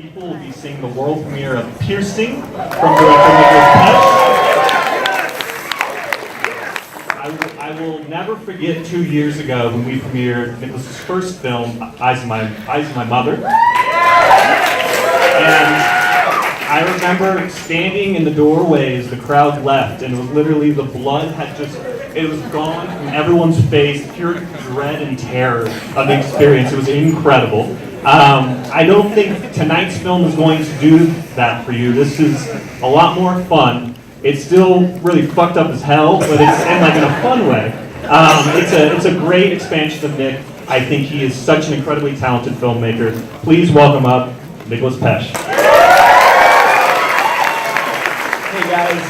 people will be seeing the world premiere of Piercing from director Nicolas Pesce. I will never forget 2 years ago when we premiered Nicolas's first film, Eyes of My Mother. And I remember standing in the doorway as the crowd left, and it was literally the blood it was gone from everyone's face, pure dread and terror of the experience. It was incredible. I don't think tonight's film is going to do that for you. This is a lot more fun. It's still really fucked up as hell, but it's in a fun way. It's a great expansion of Nick. I think he is such an incredibly talented filmmaker. Please welcome up Nicolas Pesce. Hey guys,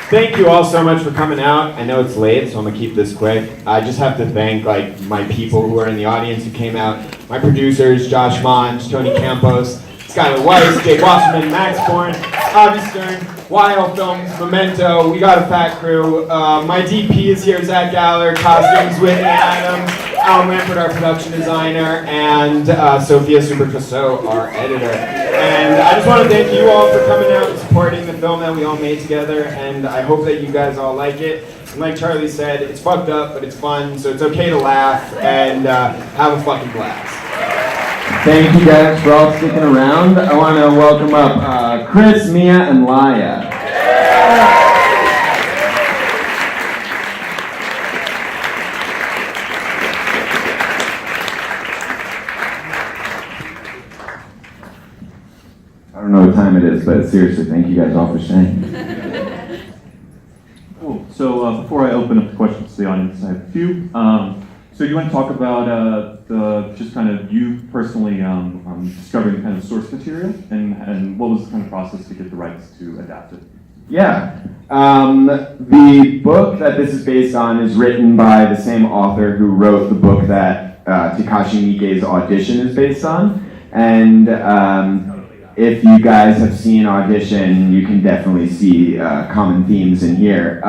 thank you all so much for coming out. I know it's late, so I'm gonna keep this quick. I just have to thank my people who are in the audience who came out. My producers, Josh Mond, Tony Campos, Schuyler, Weiss, Jake Wasserman, Max Bourne, Avi Stern, YL Films, Memento. We got a fat crew. My DP is here, Zach Galler, costumes, Whitney Adams, Lampert, our production designer, and Sophia Supercasso, our editor. And I just want to thank you all for coming out and supporting the film that we all made together, and I hope that you guys all like it. And like Charlie said, it's fucked up, but it's fun, so it's okay to laugh and have a fucking blast. Thank you guys for all sticking around. I want to welcome up Chris, Mia, and Laia. I don't know what time it is, but seriously, thank you guys all for staying. Cool. So before I open up the questions to the audience, I have a few. So you want to talk about just kind of you personally discovering kind of source material, and what was the kind of process to get the rights to adapt it? Yeah. The book that this is based on is written by the same author who wrote the book that Takashi Miike's Audition is based on. And if you guys have seen Audition, you can definitely see common themes in here.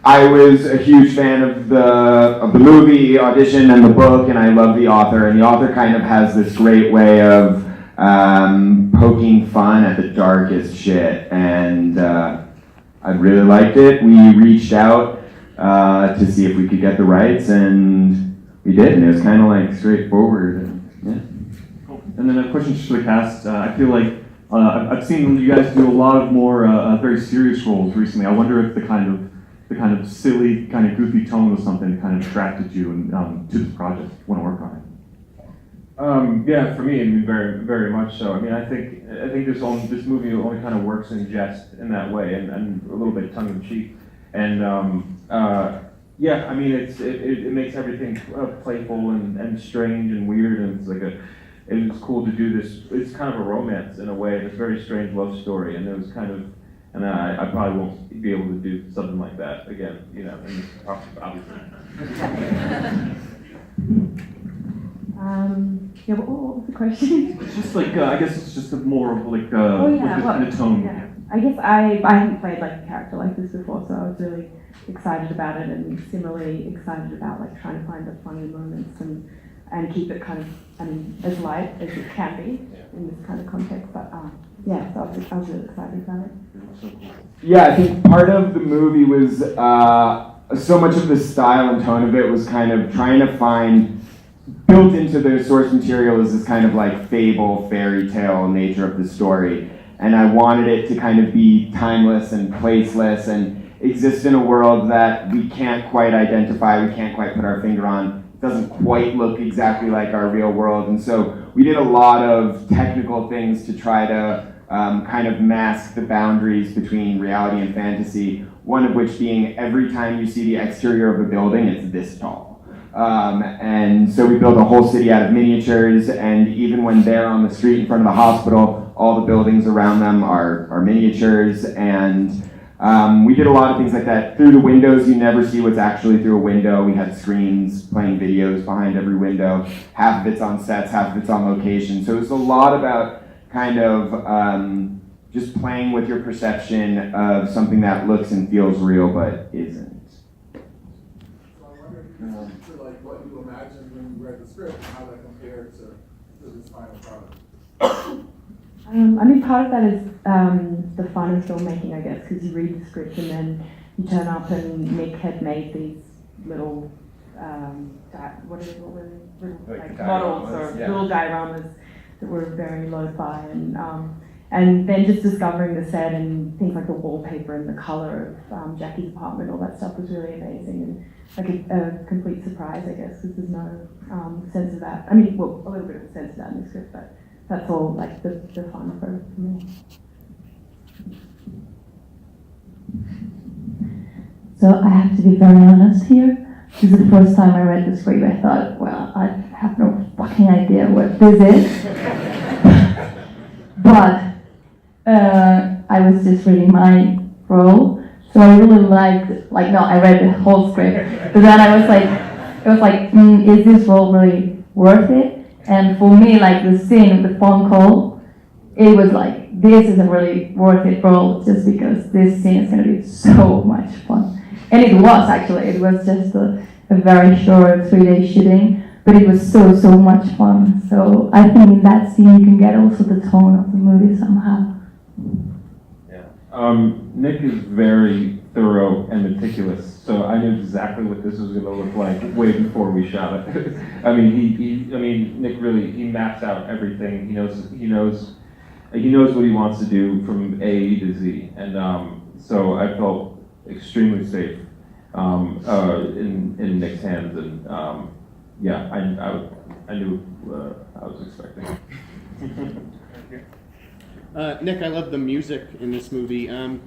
I was a huge fan of the movie Audition and the book, and I love the author. And the author kind of has this great way of poking fun at the darkest shit, and I really liked it. We reached out to see if we could get the rights, and we did, and it was kind of straightforward. And, yeah. Cool. And then a question just for the cast. I feel like I've seen you guys do a lot of more very serious roles recently. I wonder if the kind of silly, kind of goofy tone was something that kind of attracted you to this project. Want to work on it? Yeah, for me, very, very much so. I mean, I think this movie only kind of works in jest in that way, and a little bit tongue in cheek. And yeah, I mean, it makes everything playful and strange and weird, and it's cool to do this. It's kind of a romance in a way. It's a very strange love story, and it was kind of. And I probably won't be able to do something like that again, obviously. Yeah, what was the question? It's just I guess it's just more of kind of tone. Yeah. I guess I hadn't played a character like this before, so I was really excited about it, and similarly excited about trying to find the funny moments and keep it kind of, as light as it can be in this kind of context. But yeah, so I was really excited about it. Yeah, I think part of the movie was so much of the style and tone of it was kind of trying to find, built into the source material is this kind of fable, fairy tale nature of the story. And I wanted it to kind of be timeless and placeless and exist in a world that we can't quite identify, we can't quite put our finger on. It doesn't quite look exactly like our real world. And so we did a lot of technical things to try to kind of mask the boundaries between reality and fantasy, one of which being every time you see the exterior of a building, it's this tall. And so we built a whole city out of miniatures, and even when they're on the street in front of the hospital, all the buildings around them are miniatures, and we did a lot of things like that. Through the windows, you never see what's actually through a window. We had screens playing videos behind every window. Half of it's on sets, half of it's on location. So it's a lot about kind of just playing with your perception of something that looks and feels real but isn't. So I wonder if you can speak to what you imagined when you read the script and how that compared to this final product. I mean, part of that is the fun of filmmaking, I guess, because you read the script and then you turn up and Nick had made these little, what were they? Little, like models or little dioramas that were very lo-fi, and then just discovering the set and things like the wallpaper and the color of Jackie's apartment, all that stuff was really amazing and like a complete surprise, I guess, because there's no sense of that. I mean, well, a little bit of a sense of that in the script, but that's all like the fun for me. So I have to be very honest here. This is the first time I read the script. I thought, well, I have no fucking idea what this is. But I was just reading my role, so I really liked, I read the whole script, but then it was like, is this role really worth it? And for me, like the scene with the phone call, it was like, this is a really worth it role just because this scene is going to be so much fun. And it was actually, it was just a very short 3-day shooting, but it was so much fun. So I think in that scene you can get also the tone of the movie somehow. Yeah. Nick is very thorough and meticulous, so I knew exactly what this was going to look like way before we shot it. I mean, Nick really, he maps out everything. He knows what he wants to do from A to Z, and so I felt extremely safe in Nick's hands, and yeah, I knew what I was expecting. Nick, I love the music in this movie. I'm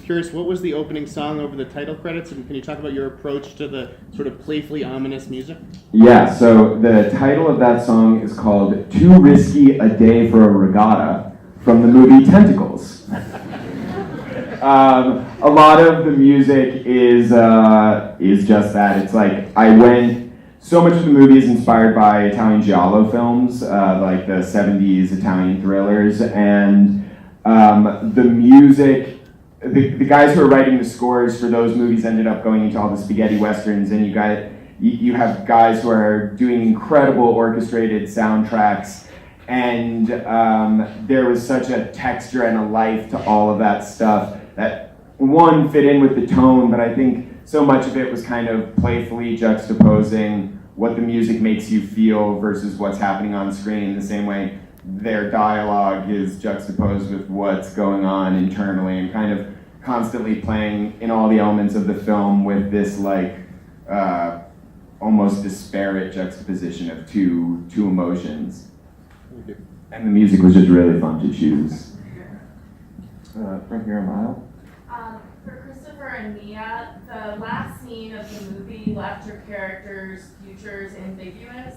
curious, what was the opening song over the title credits, and can you talk about your approach to the sort of playfully ominous music? Yeah, so the title of that song is called Too Risky a Day for a Regatta from the movie Tentacles. A lot of the music is just that. It's like so much of the movie is inspired by Italian giallo films, like the 70s Italian thrillers, and the music, the guys who are writing the scores for those movies ended up going into all the spaghetti westerns, and you have guys who are doing incredible orchestrated soundtracks, and there was such a texture and a life to all of that stuff that one fit in with the tone, but I think so much of it was kind of playfully juxtaposing what the music makes you feel versus what's happening on screen, the same way their dialogue is juxtaposed with what's going on internally, and kind of constantly playing in all the elements of the film with this almost disparate juxtaposition of two emotions. And the music was just really fun to choose. Right here, Mile. For Christopher and Mia, the last scene of the movie left your characters' futures ambiguous.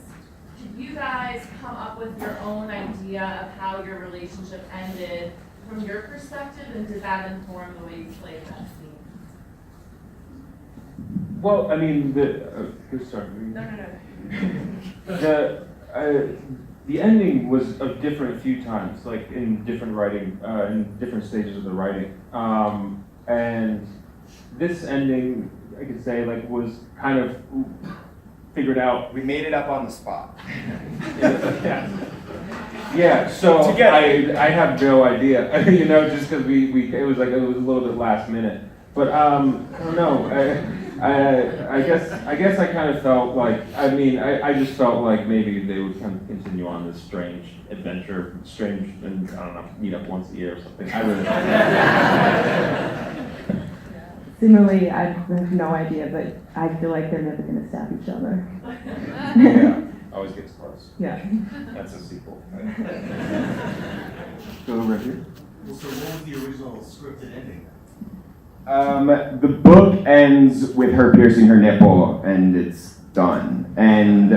Did you guys come up with your own idea of how your relationship ended from your perspective, and did that inform the way you played that scene? Well, I mean, sorry. No. The ending was different a few times, like in different writing, in different stages of the writing. And this ending, I could say, was kind of figured out. We made it up on the spot. Yeah. So I have no idea, just because it was a little bit last minute. But I don't know. I guess I kind of felt like, I just felt like maybe they would kind of continue on this strange adventure, and I don't know, meet up once a year or something. I really don't know. Similarly, I have no idea, but I feel like they're never going to stab each other. Yeah, always gets close. Yeah. That's a sequel. Go right here. So what was the original scripted ending? The book ends with her piercing her nipple, and it's done. And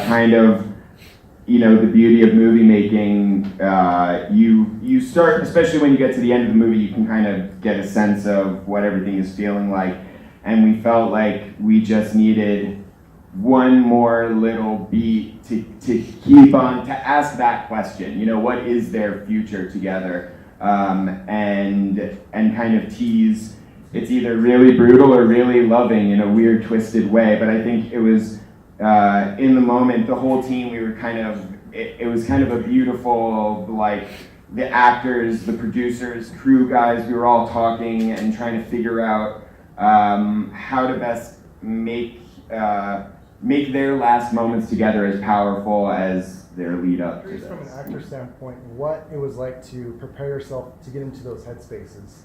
kind of, the beauty of movie making, you start, especially when you get to the end of the movie, you can kind of get a sense of what everything is feeling like. And we felt like we just needed one more little beat to keep on, to ask that question, what is their future together? And kind of tease, it's either really brutal or really loving in a weird, twisted way. But I think it was, in the moment, the whole team, we were kind of it was kind of a beautiful, like, the actors, the producers, crew guys, we were all talking and trying to figure out how to best make their last moments together as powerful as their lead up to Curious this. from an actor standpoint, what it was like to prepare yourself to get into those headspaces.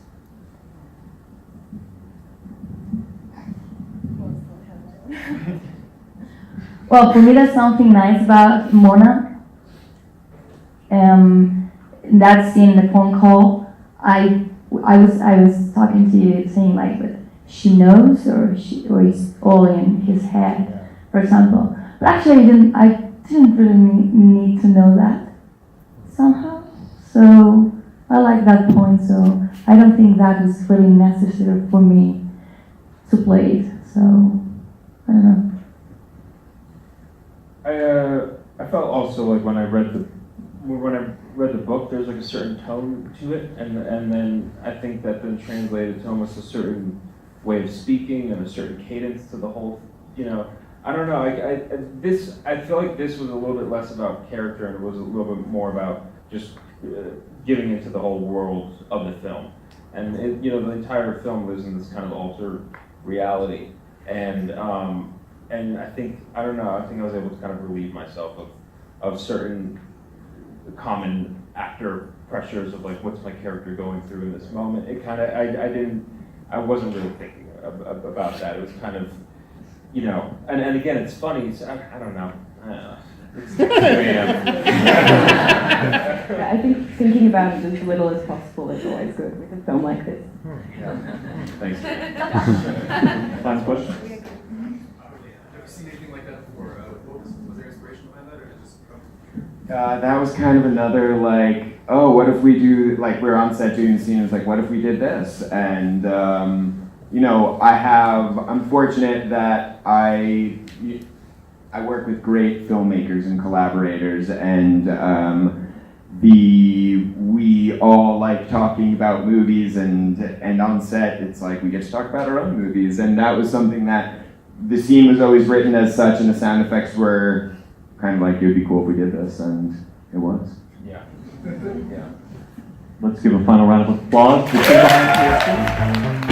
Well, for me, that's something nice about Mona. That scene, the phone call, I was talking to you, saying like, but she knows, or it's all in his head, for example. But actually, I didn't really need to know that somehow. So I like that point. So I don't think that was really necessary for me to play it. So I don't know. I felt also like when I read the book, there's like a certain tone to it, and then I think that then translated to almost a certain way of speaking and a certain cadence to the whole. I don't know. I feel like this was a little bit less about character and it was a little bit more about just getting into the whole world of the film, and the entire film lives in this kind of altered reality, and I think I was able to kind of relieve myself of certain common actor pressures of like, what's my character going through in this moment. It kind of, I wasn't really thinking about that. It was kind of, and again, it's funny. So I don't know. It's the way I am. Yeah, I think thinking about it as little as possible is always good with a film like this. Thanks. Last question. Have you seen anything like that before? Was there inspiration behind that, or did it just come? That was kind of another like, oh, what if we do, like, we're on set doing the scene, it was like, what if we did this? And, I'm fortunate that I work with great filmmakers and collaborators, and we all like talking about movies, and on set, it's like we get to talk about our own movies, and that was something that the scene was always written as such, and the sound effects were kind of like, it would be cool if we did this, and it was. Yeah. Let's give a final round of applause to Nicolas Pesce Piercing.